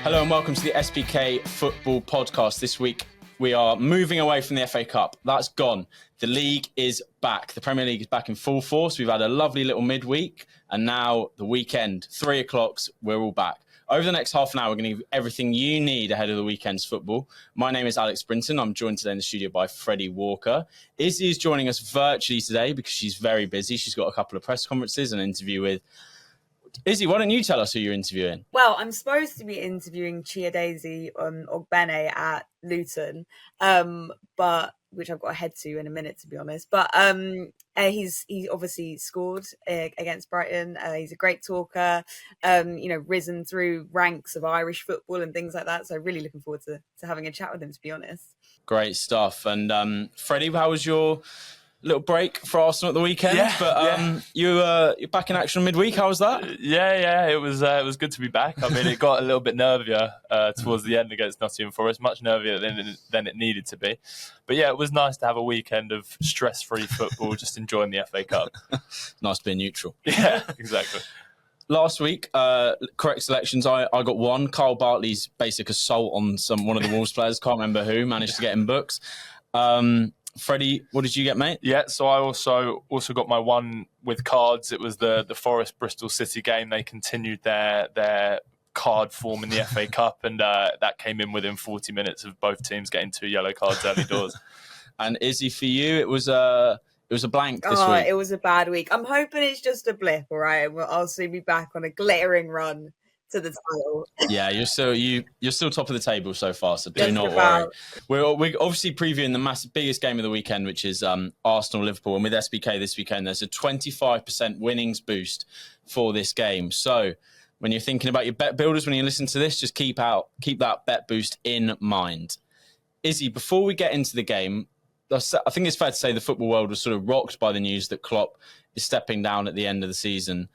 Hello and welcome to the SBK Football Podcast. This week we are moving away from the FA Cup. That's gone. The league is back. The Premier League is back in full force. We've had a lovely little midweek and now the weekend, 3 o'clock, we're all back. Over the next half an hour, we're going to give you everything you need ahead of the weekend's football. My name is Alex Brinton. I'm joined today in the studio by Freddie Walker. Issy is joining us virtually today because she's very busy. She's got a couple of press conferences and an interview with... Issy, why don't you tell us who you're interviewing? Well, I'm supposed to be interviewing Chiadesi Ogbene at Luton, but which I've got to head to in a minute, to be honest. But he's obviously scored against Brighton. He's a great talker, risen through ranks of Irish football and things like that. So really looking forward to having a chat with him, to be honest. Great stuff. And Freddie, how was your little break for Arsenal at the weekend? You're back in action midweek. How was that? It was good to be back. I mean, it got a little bit nervier towards the end against Nottingham Forest, much nervier than it needed to be. But yeah, it was nice to have a weekend of stress-free football, just enjoying the FA Cup. Nice to be neutral. Yeah, exactly. Last week, correct selections, I got one. Kyle Bartley's basic assault on one of the Wolves players, can't remember who, managed to get him books. Freddie, what did you get, mate? Yeah, so I also got my one with cards. It was the Forest Bristol City game. They continued their card form in the FA Cup, and that came in within 40 minutes of both teams getting 2 yellow cards early doors. And Issy, for you, it was a blank this week. It was a bad week. I'm hoping it's just a blip, all right? I'll soon be back on a glittering run to the title. Yeah, you're still top of the table so far, so do not worry. We're obviously previewing the biggest game of the weekend, which is Arsenal Liverpool, and with SBK this weekend, there's a 25% winnings boost for this game. So when you're thinking about your bet builders, when you listen to this, just keep that bet boost in mind. Issy, before we get into the game, I think it's fair to say the football world was sort of rocked by the news that Klopp is stepping down at the end of the season.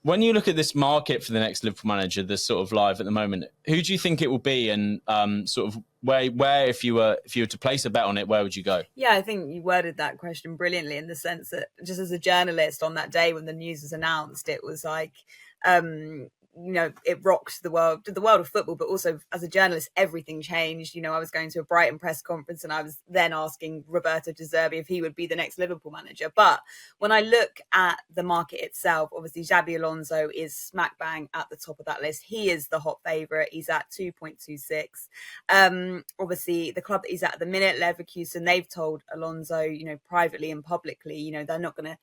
When you look at this market for the next Liverpool manager that's sort of live at the moment, who do you think it will be, and sort of where if you were to place a bet on it, where would you go? Yeah, I think you worded that question brilliantly in the sense that just as a journalist on that day when the news was announced, it was like, it rocked the world of football, but also as a journalist, everything changed. I was going to a Brighton press conference and I was then asking Roberto De Zerbi if he would be the next Liverpool manager. But when I look at the market itself, obviously Xabi Alonso is smack bang at the top of that list. He is the hot favourite. He's at 2.26. Obviously the club that he's at the minute, Leverkusen, they've told Alonso, privately and publicly, they're not going to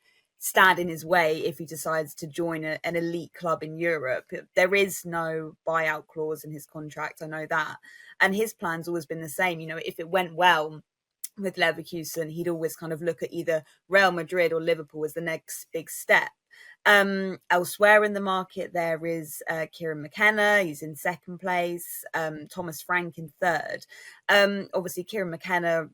stand in his way if he decides to join an elite club in Europe. There is no buyout clause in his contract, I know that. And his plan's always been the same. If it went well with Leverkusen, he'd always kind of look at either Real Madrid or Liverpool as the next big step. Elsewhere in the market, there is Kieran McKenna. He's in second place. Thomas Frank in third. Obviously, Kieran McKenna,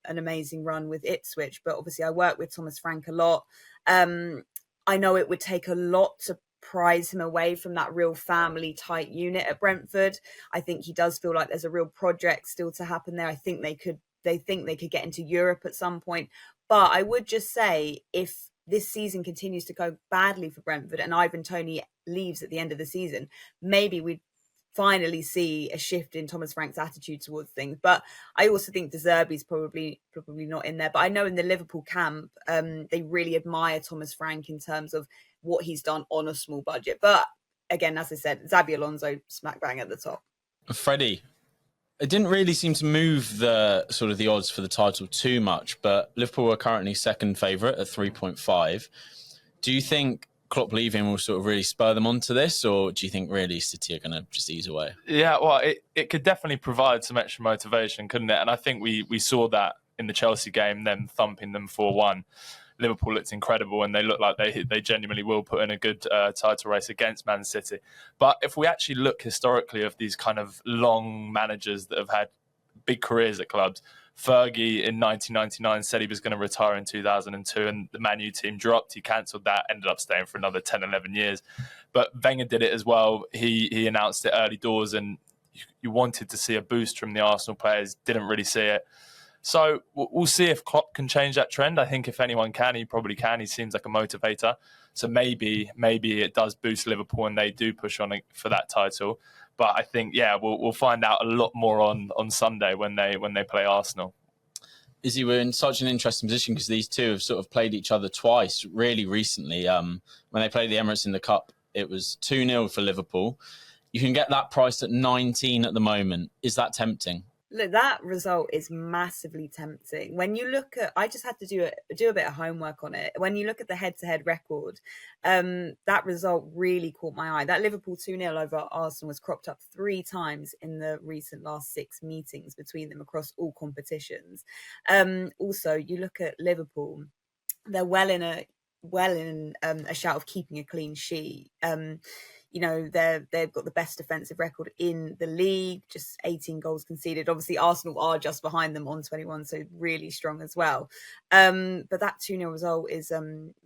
an amazing run with Ipswich, but obviously I work with Thomas Frank a lot. I know it would take a lot to prize him away from that real family tight unit at Brentford. I think he does feel like there's a real project still to happen there. I think they think they could get into Europe at some point. But I would just say, if this season continues to go badly for Brentford and Ivan Toney leaves at the end of the season, maybe we'd finally see a shift in Thomas Frank's attitude towards things. But I also think De Zerbi's probably not in there. But I know in the Liverpool camp, they really admire Thomas Frank in terms of what he's done on a small budget. But again, as I said, Xabi Alonso smack bang at the top. Freddie, it didn't really seem to move the sort of the odds for the title too much, but Liverpool are currently second favourite at 3.5. Do you think Klopp leaving will sort of really spur them onto this, or do you think really City are going to just ease away? Yeah, well, it could definitely provide some extra motivation, couldn't it? And I think we saw that in the Chelsea game, them thumping them 4-1. Liverpool looked incredible, and they look like they genuinely will put in a good title race against Man City. But if we actually look historically of these kind of long managers that have had big careers at clubs, Fergie in 1999 said he was going to retire in 2002, and the Man U team dropped. He cancelled that, ended up staying for another 10, 11 years. But Wenger did it as well. He announced it early doors, and you wanted to see a boost from the Arsenal players, didn't really see it. So we'll see if Klopp can change that trend. I think if anyone can, he probably can. He seems like a motivator. So maybe it does boost Liverpool and they do push on for that title. But I think, we'll find out a lot more on Sunday when they play Arsenal. Issy, we're in such an interesting position because these two have sort of played each other twice really recently. When they played the Emirates in the Cup, it was 2-0 for Liverpool. You can get that priced at 19 at the moment. Is that tempting? Look, that result is massively tempting. When you look at, I just had to do a bit of homework on it. When you look at the head-to-head record, that result really caught my eye. That Liverpool 2-0 over Arsenal was cropped up 3 times in the recent last 6 meetings between them across all competitions. Also, you look at Liverpool, they're well in a shout of keeping a clean sheet. They've got the best defensive record in the league, just 18 goals conceded. Obviously, Arsenal are just behind them on 21, so really strong as well. But that 2-0 result is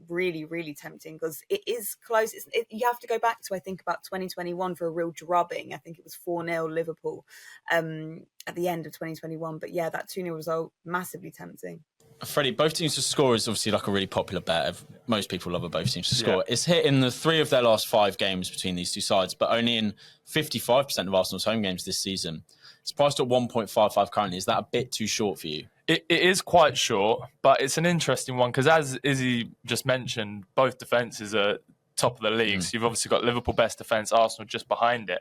really, really tempting because it is close. You have to go back to, I think, about 2021 for a real drubbing. I think it was 4-0 Liverpool at the end of 2021. But yeah, that 2-0 result, massively tempting. Freddie, both teams to score is obviously like a really popular bet. Most people love both teams to score. Yeah. It's hit in the 3 of their last 5 games between these two sides, but only in 55% of Arsenal's home games this season. It's priced at 1.55 currently. Is that a bit too short for you? It is quite short, but it's an interesting one because, as Issy just mentioned, both defences are top of the league. So you've obviously got Liverpool best defence, Arsenal just behind it.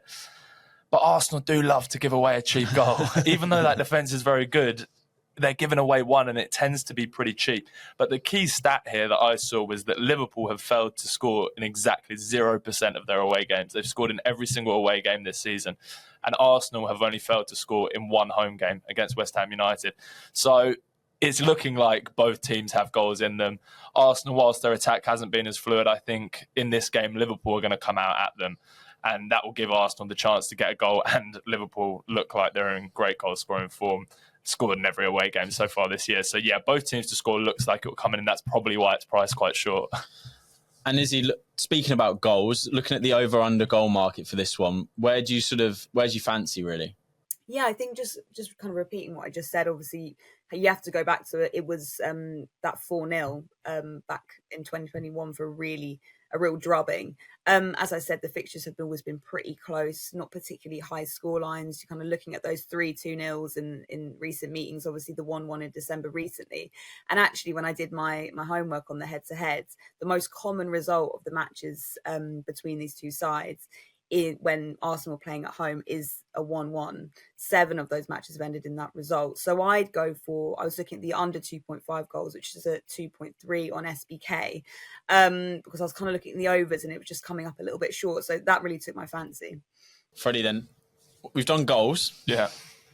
But Arsenal do love to give away a cheap goal. Even though that defence is very good, they're giving away one and it tends to be pretty cheap. But the key stat here that I saw was that Liverpool have failed to score in exactly 0% of their away games. They've scored in every single away game this season. And Arsenal have only failed to score in 1 home game against West Ham United. So it's looking like both teams have goals in them. Arsenal, whilst their attack hasn't been as fluid, I think in this game, Liverpool are going to come out at them. And that will give Arsenal the chance to get a goal. And Liverpool look like they're in great goal-scoring form. Scored in every away game so far this year. So, yeah, both teams to score looks like it will come in, and that's probably why it's priced quite short. And Issy, speaking about goals, looking at the over-under goal market for this one, where do you fancy, really? Yeah, I think just kind of repeating what I just said, obviously, you have to go back to it. It was that 4-0 back in 2021 for a real drubbing. As I said, the fixtures have always been pretty close, not particularly high score lines. You're kind of looking at those 3 2-0s in recent meetings, obviously the 1-1 in December recently. And actually, when I did my homework on the head-to-heads, the most common result of the matches between these two sides when Arsenal are playing at home is a 1-1. 7 of those matches have ended in that result. So I was looking at the under 2.5 goals, which is at 2.3 on SBK, because I was kind of looking at the overs and it was just coming up a little bit short. So that really took my fancy. Freddie, then, we've done goals. Yeah.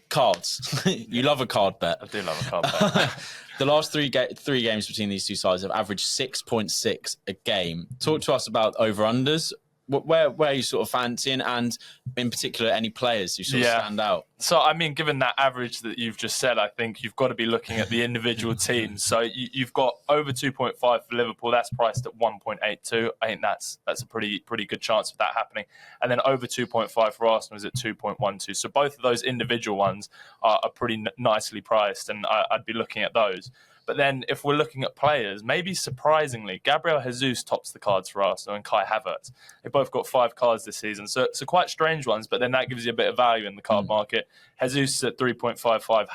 Cards. You love a card bet. I do love a card bet. The last three games between these two sides have averaged 6.6 a game. Talk to us about over-unders. Where are you sort of fancying, and in particular, any players who sort of stand out? So, I mean, given that average that you've just said, I think you've got to be looking at the individual teams. So you've got over 2.5 for Liverpool. That's priced at 1.82. I think that's a pretty good chance of that happening. And then over 2.5 for Arsenal is at 2.12. So both of those individual ones are pretty nicely priced, and I'd be looking at those. But then if we're looking at players, maybe surprisingly, Gabriel Jesus tops the cards for Arsenal and Kai Havertz. They've both got 5 cards this season. So quite strange ones, but then that gives you a bit of value in the card market. Jesus is at 3.55,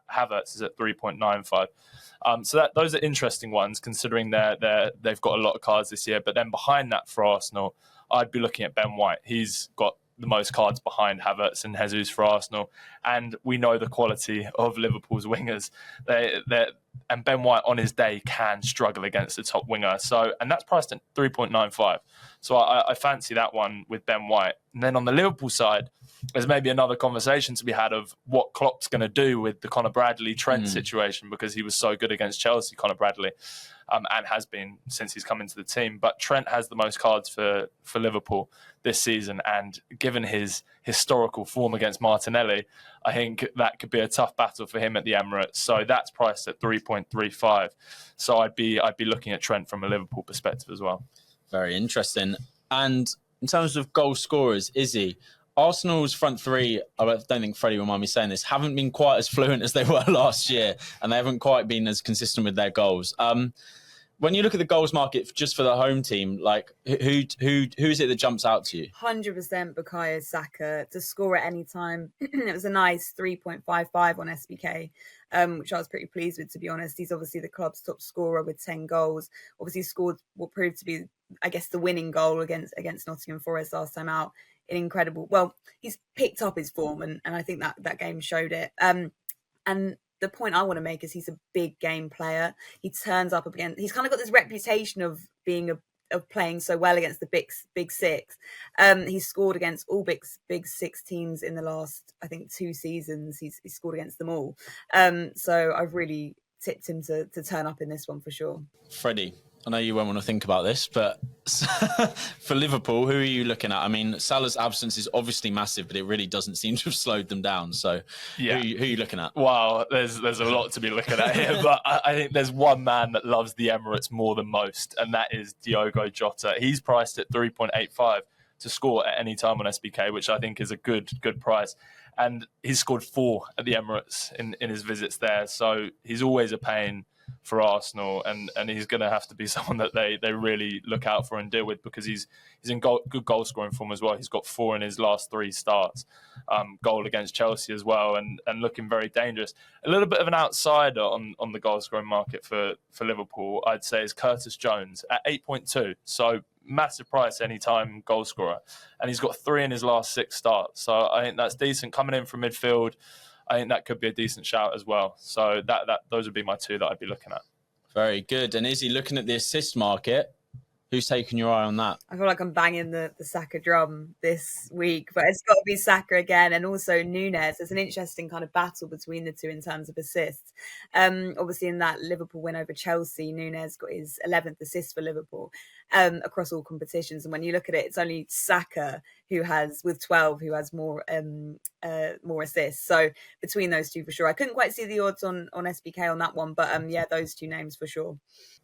Havertz is at 3.95. So those are interesting ones considering they've got a lot of cards this year. But then behind that for Arsenal, I'd be looking at Ben White. He's got the most cards behind Havertz and Jesus for Arsenal. And we know the quality of Liverpool's wingers. And Ben White on his day can struggle against the top winger. And that's priced at 3.95. So I fancy that one with Ben White. And then on the Liverpool side, there's maybe another conversation to be had of what Klopp's going to do with the Conor Bradley-Trent situation, because he was so good against Chelsea, Conor Bradley, and has been since he's come into the team. But Trent has the most cards for Liverpool this season, and given his historical form against Martinelli, I think that could be a tough battle for him at the Emirates. So that's priced at 3.35. So I'd be looking at Trent from a Liverpool perspective as well. Very interesting. And in terms of goal scorers, Issy, Arsenal's front three, I don't think Freddie will mind me saying this, haven't been quite as fluent as they were last year, and they haven't quite been as consistent with their goals. when you look at the goals market just for the home team, like who is it that jumps out to you? 100% Bukayo Saka to score at any time. It was a nice 3.55 on SBK, which I was pretty pleased with, to be honest. He's obviously the club's top scorer with 10 goals. Obviously scored what proved to be, I guess, the winning goal against Nottingham Forest last time out. Incredible. Well, he's picked up his form, and I think that game showed it. And the point I want to make is he's a big game player. He turns up again. He's kind of got this reputation of being of playing so well against the big six. He's scored against all big six teams in the last, I think, 2 seasons. He's scored against them all. So I've really tipped him to turn up in this one for sure. Freddie, I know you won't want to think about this, but for Liverpool, who are you looking at? I mean, Salah's absence is obviously massive, but it really doesn't seem to have slowed them down. So who are you looking at? Wow, there's a lot to be looking at here, but I think there's one man that loves the Emirates more than most, and that is Diogo Jota. He's priced at 3.85 to score at any time on SBK, which I think is a good price. And he's scored 4 at the Emirates in his visits there. So he's always a pain for Arsenal, and he's going to have to be someone that they really look out for and deal with, because he's in good goal scoring form as well. He's got 4 in his last 3 starts, goal against Chelsea as well, and looking very dangerous. A little bit of an outsider on the goal scoring market for Liverpool, I'd say, is Curtis Jones at 8.2. So massive price anytime goal scorer, and he's got 3 in his last 6 starts. So I think that's decent coming in from midfield. I think that could be a decent shout as well. So those would be my 2 that I'd be looking at. Very good. And Issy, looking at the assist market, who's taking your eye on that? I feel like I'm banging the Saka drum this week, but it's got to be Saka again, and also Núñez. It's an interesting kind of battle between the 2 in terms of assists. Obviously, in that Liverpool win over Chelsea, Núñez got his 11th assist for Liverpool across all competitions. And when you look at it, it's only Saka who has, with 12, who has more assists. So between those 2 for sure. I couldn't quite see the odds on SBK on that one, but those 2 names for sure.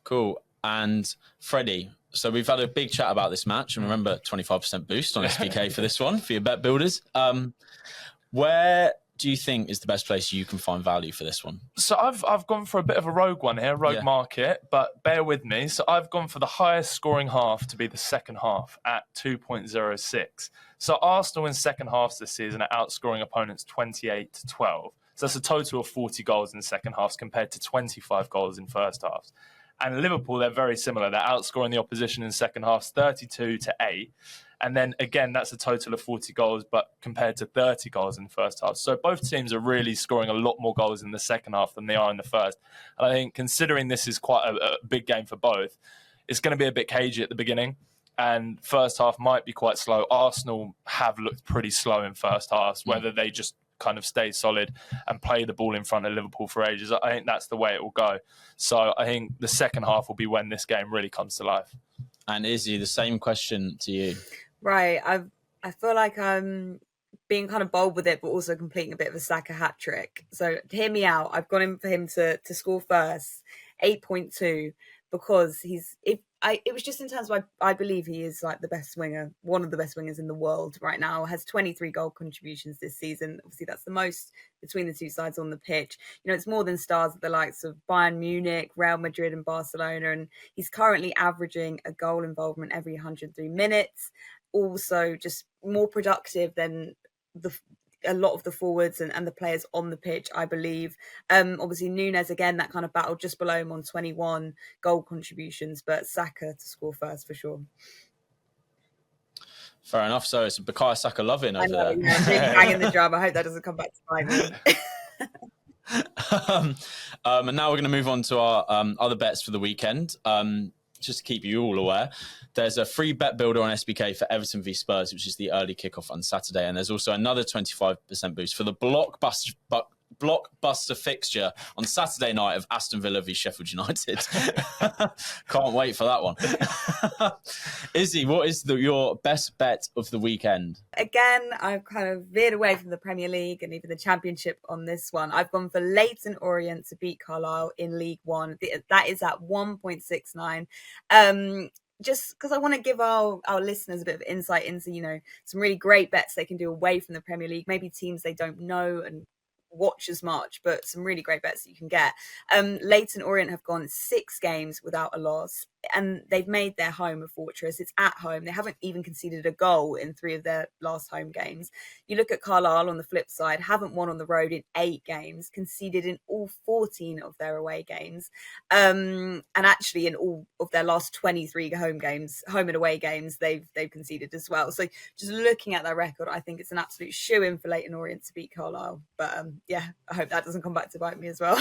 Cool. And Freddie, so we've had a big chat about this match, and remember, 25% boost on SBK for this one, for your bet builders. Where do you think is the best place you can find value for this one? So I've gone for a bit of a rogue one here, market, but bear with me. So I've gone for the highest scoring half to be the second half at 2.06. So Arsenal in second halves this season are outscoring opponents 28-12. So that's a total of 40 goals in second halves compared to 25 goals in first halves. And Liverpool, they're very similar. They're outscoring the opposition in second halves 32-8. And then again, that's a total of 40 goals, but compared to 30 goals in the first half. So both teams are really scoring a lot more goals in the second half than they are in the first. And I think considering this is quite a big game for both, it's going to be a bit cagey at the beginning. And first half might be quite slow. Arsenal have looked pretty slow in first halves, whether they just kind of stay solid and play the ball in front of Liverpool for ages. I think that's the way it will go. So I think the second half will be when this game really comes to life. And Issy, the same question to you. Right. I feel like I'm being kind of bold with it, but also completing a bit of a Saka hat trick. So hear me out. I've gone in for him to score first, 8.2, because it was just in terms of I believe he is like the best winger, one of the best wingers in the world right now, has 23 goal contributions this season. Obviously, that's the most between the 2 sides on the pitch. You know, it's more than stars at the likes of Bayern Munich, Real Madrid and Barcelona. And he's currently averaging a goal involvement every 103 minutes. Also, just more productive than a lot of the forwards and the players on the pitch, I believe. Obviously, Núñez, again, that kind of battle just below him on 21 goal contributions, but Saka to score first for sure. Fair enough. So it's a Bukayo Saka loving over there. Yeah, really banging the drum. I hope that doesn't come back to bite me. And now we're going to move on to our other bets for the weekend. Just to keep you all aware, there's a free bet builder on SBK for Everton v Spurs, which is the early kickoff on Saturday. And there's also another 25% boost for the blockbuster fixture on Saturday night of Aston Villa v Sheffield United. Can't wait for that one. Issy, what is your best bet of the weekend? Again, I've kind of veered away from the Premier League and even the Championship on this one. I've gone for Leyton Orient to beat Carlisle in League One. That is at 1.69. Just because I want to give our listeners a bit of insight into, you know, some really great bets they can do away from the Premier League, maybe teams they don't know and watch as much, but some really great bets that you can get. Leyton Orient have gone 6 games without a loss, and they've made their home a fortress. It's at home. They haven't even conceded a goal in 3 of their last home games. You look at Carlisle on the flip side, haven't won on the road in 8 games, conceded in all 14 of their away games, and actually in all of their last 23 home and away games, they've conceded as well. So just looking at their record, I think it's an absolute shoe-in for Leyton Orient to beat Carlisle. But yeah, I hope that doesn't come back to bite me as well.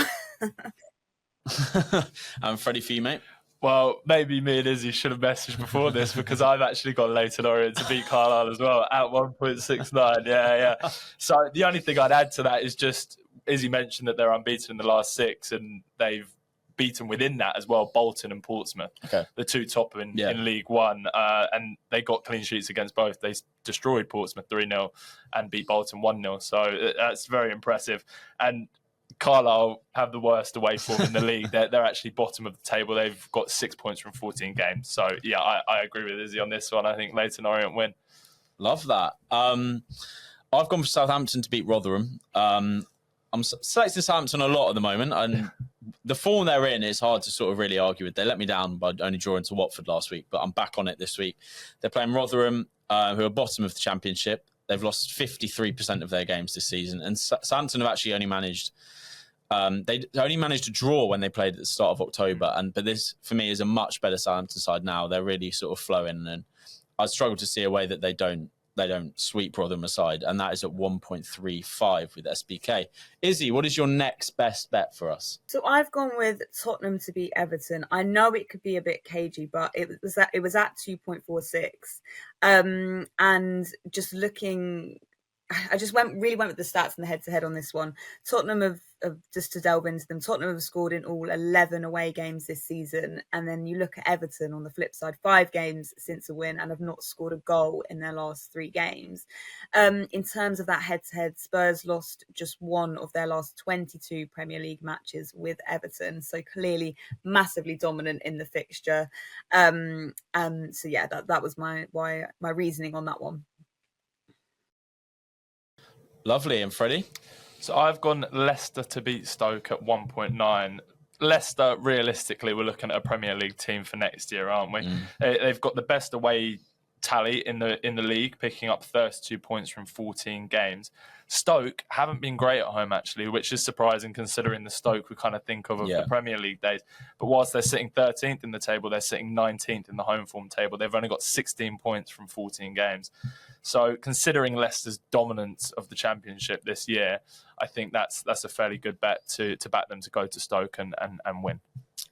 Freddie, for you, mate? Well, maybe me and Issy should have messaged before this, because I've actually got Leyton Orient to beat Carlisle as well at 1.69. Yeah. So the only thing I'd add to that is just, Issy mentioned that they're unbeaten in the last 6, and they've beaten within that as well Bolton and Portsmouth, the 2 top in League One, and they got clean sheets against both. They destroyed Portsmouth 3-0 and beat Bolton 1-0, so that's very impressive. And Carlisle have the worst away form in the league. They're actually bottom of the table. They've got 6 points from 14 games. So yeah, I agree with Issy on this one. I think Leyton Orient win. Love that. I've gone for Southampton to beat Rotherham. I'm selecting Southampton a lot at the moment, and the form they're in is hard to sort of really argue with. They let me down by only drawing to Watford last week, but I'm back on it this week. They're playing Rotherham, who are bottom of the Championship. They've lost 53% of their games this season, and Southampton have actually only managed to draw when they played at the start of October. But this, for me, is a much better Southampton side now. They're really sort of flowing, and I struggle to see a way that they don't sweep Rotherham aside, and that is at 1.35 with SBK. Issy, what is your next best bet for us? So I've gone with Tottenham to beat Everton. I know it could be a bit cagey, but it was at 2.46. And just looking, I just went with the stats and the head-to-head on this one. Tottenham have, just to delve into them, Tottenham have scored in all 11 away games this season. And then you look at Everton on the flip side, 5 games since a win and have not scored a goal in their last 3 games. In terms of that head-to-head, Spurs lost just 1 of their last 22 Premier League matches with Everton. So clearly massively dominant in the fixture. So yeah, that was my reasoning on that one. Lovely. And Freddie? So I've gone Leicester to beat Stoke at 1.9. Leicester, realistically, we're looking at a Premier League team for next year, aren't we? They've got the best away tally in the league, picking up 32 points from 14 games. Stoke haven't been great at home, actually, which is surprising considering the Stoke we kind of think of the Premier League days. But whilst they're sitting 13th in the table, they're sitting 19th in the home form table. They've only got 16 points from 14 games. So considering Leicester's dominance of the Championship this year, I think that's a fairly good bet to back them to go to Stoke and win.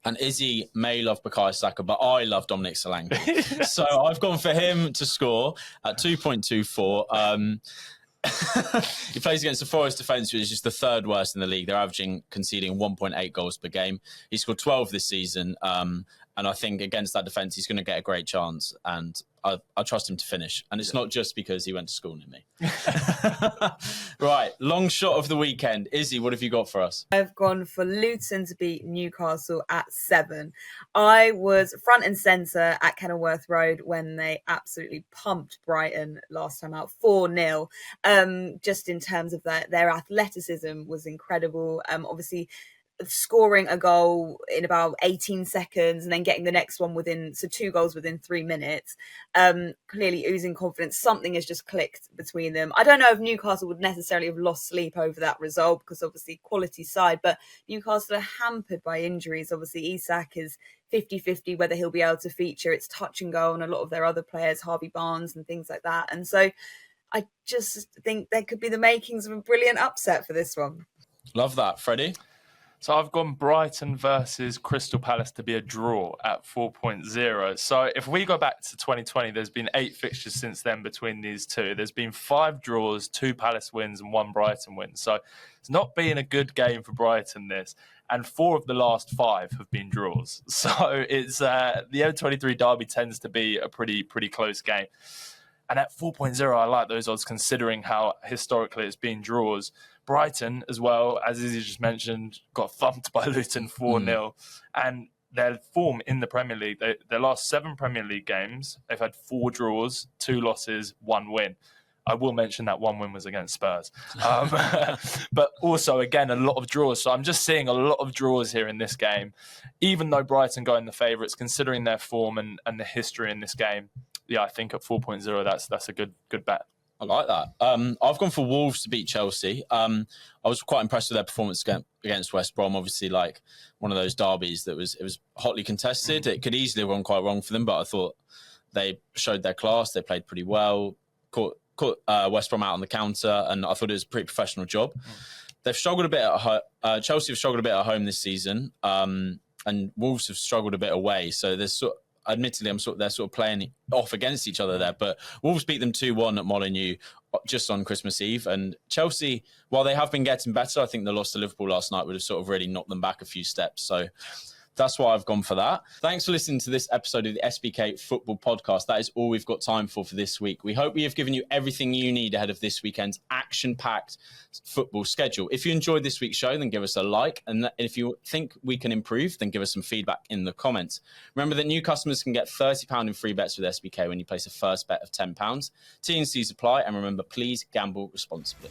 And Issy may love Bukayo Saka, but I love Dominic Solanke. So I've gone for him to score at 2.24. He plays against the Forest defence, which is just the 3rd worst in the league. They're conceding 1.8 goals per game. He scored 12 this season. And I think against that defence, he's going to get a great chance. And I trust him to finish. And it's not just because he went to school near me. Right, long shot of the weekend. Issy, what have you got for us? I've gone for Luton to beat Newcastle at 7. I was front and centre at Kenilworth Road when they absolutely pumped Brighton last time out, 4-0. Just in terms of their athleticism was incredible. Obviously, scoring a goal in about 18 seconds and then getting the next one 2 goals within 3 minutes, clearly oozing confidence. Something has just clicked between them. I don't know if Newcastle would necessarily have lost sleep over that result, because obviously quality side, but Newcastle are hampered by injuries. Obviously Isak is 50-50 whether he'll be able to feature. It's touch and go on a lot of their other players, Harvey Barnes and things like that. And so I just think there could be the makings of a brilliant upset for this one. Love that. Freddie? So I've gone Brighton versus Crystal Palace to be a draw at 4.0. So if we go back to 2020, there's been 8 fixtures since then between these two. There's been 5 draws, 2 Palace wins and 1 Brighton win. So it's not been a good game for Brighton, this. And 4 of the last 5 have been draws. So it's the O23 derby tends to be a pretty close game. And at 4.0, I like those odds considering how historically it's been draws. Brighton, as well, as Issy just mentioned, got thumped by Luton 4-0. And their form in the Premier League, their last 7 Premier League games, they've had 4 draws, 2 losses, 1 win. I will mention that one win was against Spurs. But also, again, a lot of draws. So I'm just seeing a lot of draws here in this game. Even though Brighton go in the favourites, considering their form and the history in this game, yeah, I think at 4.0, that's a good bet. I like that. I've gone for Wolves to beat Chelsea. I was quite impressed with their performance against West Brom. Obviously, like one of those derbies that it was hotly contested. It could easily have gone quite wrong for them, but I thought they showed their class. They played pretty well. Caught West Brom out on the counter, and I thought it was a pretty professional job. They've struggled a bit at home. Chelsea have struggled a bit at home this season, and Wolves have struggled a bit away. So there's admittedly, they're sort of playing off against each other there. But Wolves beat them 2-1 at Molineux just on Christmas Eve. And Chelsea, while they have been getting better, I think the loss to Liverpool last night would have sort of really knocked them back a few steps. So that's why I've gone for that. Thanks for listening to this episode of the SBK Football Podcast. That is all we've got time for this week. We hope we have given you everything you need ahead of this weekend's action-packed football schedule. If you enjoyed this week's show, then give us a like. And if you think we can improve, then give us some feedback in the comments. Remember that new customers can get £30 in free bets with SBK when you place a first bet of £10. T&Cs apply. And remember, please gamble responsibly.